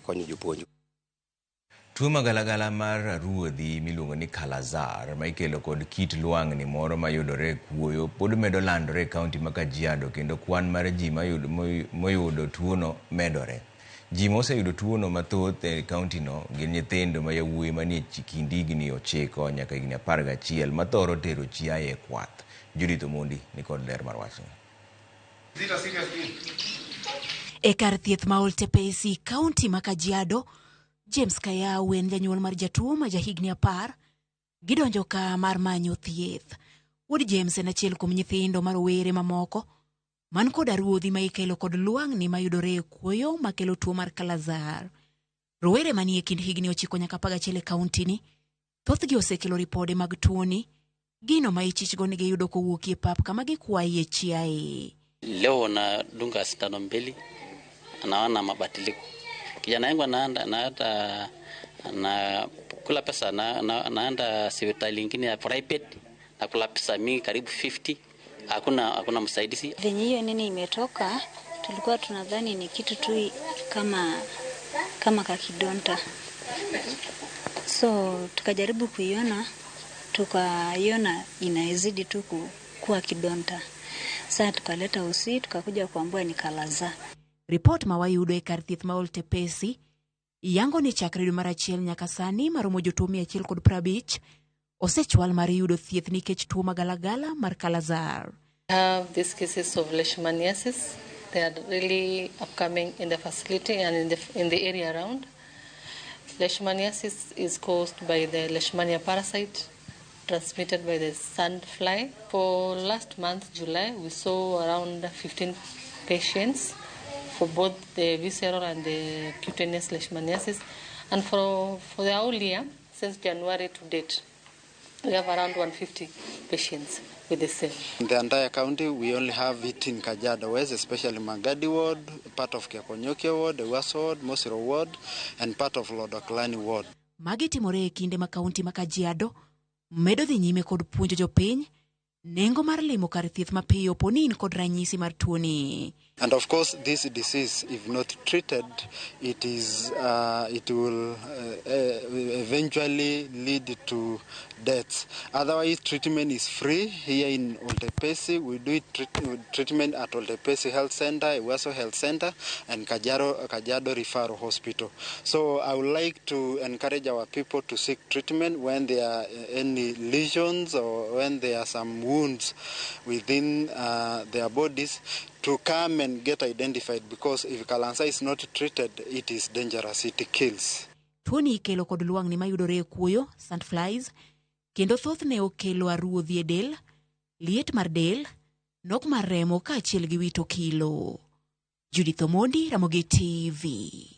konyo jopuonj. Tuo magalagala mar ruodhi miluongo ni Kala-azar ma ikelo kod kit lwang'ni moro mayudore e kuoyo pod medo landore e kaunti ma Kajiado, kendo kwan mar ji moyudo tuono medore. Ji moseyudo tuono mathoth e kauntino gin nyithindo ma yawuoyi manie kind higni 9 nyaka higni 11 ma thoro tero chiaye e kwath. Judith Omondi ni kod ler mar wachno. E kar thieth ma Oltepesi, kaunti ma Kajiado, James Kayau en janyuol mar jatuo ma jahigni 10 gidonjo ka mar manyo thieth. Wuod James en achiel kuom nyithindo marowere mamoko man kod ruodhi ma ikelo kod lwang'ni mayudore e kuoyo makelo tuo mar Kala-azar. Rowere manie kind higni 9 nyaka 11 e kauntini, thothgi osekelo ripode mag tuoni, gino ma ichichgo ni giyudo kowuok e pap kama gikwaye chiaye. Leo na dunga sindano mbili, anaona mabadiliko. Kijana yangu anaenda na kula pesa naenda hospitali nyingine ya private na kula pesa mingi karibu 50. Hakuna msaidizi. Venye hiyo nini imetoka, tulikuwa tunadhani ni kitu tu kama kakidonta. So tukajaribu kuiona, tukaiona inaizidi tu kuwa kidonta. Sasa tukaleta usi, tukakuja kuambiwa ni Kala-azar. Report mawayudo e kar thieth ma Oltepesi yango ni chakre dwe mar 1 nyaka sani maromo jotuo 150 osechwal mar yudo thieth nikech tuo magalagala mar Kala-azar. Have these cases of leishmaniasis. They are really upcoming in the facility and in the area around. Leishmaniasis is caused by the Leishmania parasite transmitted by the sandfly. For last month, July, we saw around 15 patients for both the visceral and the cutaneous leishmaniasis. And for the whole year, since January to date, we have around 150 patients with the same. In the entire county, we only have it in Kajiado West, especially Magadi Ward, part of Kiakonyokia Ward, Ewaso Ward, Mosiro Ward, and part of Lodoklani Ward. Magi timore e kinde ma kaunti ma Kajiado medo dhi nyime kod puonjo jopiny nengo mar limo kar thieth mapiyo poni in kod ranyisi mar tuoni. And of course, this disease, if not treated, it will eventually lead to death. Otherwise, treatment is free. Here in Oltepesi, we do treatment at Oltepesi Health Center, Ewaso Health Center, and Kajiado Referral Hospital. So I would like to encourage our people to seek treatment when there are any lesions or when there are some wounds within their bodies, to come and get identified, because if Kala-azar is not treated, it is dangerous, it kills. Tuoni ikelo kod lwang'ni mayudore e kuoyo, sandflies, kendo thothne okelo aruodhi e del, liet mar del, nok mar remo kaachiel gi wito kilo. Judith Omondi, Ramogi TV.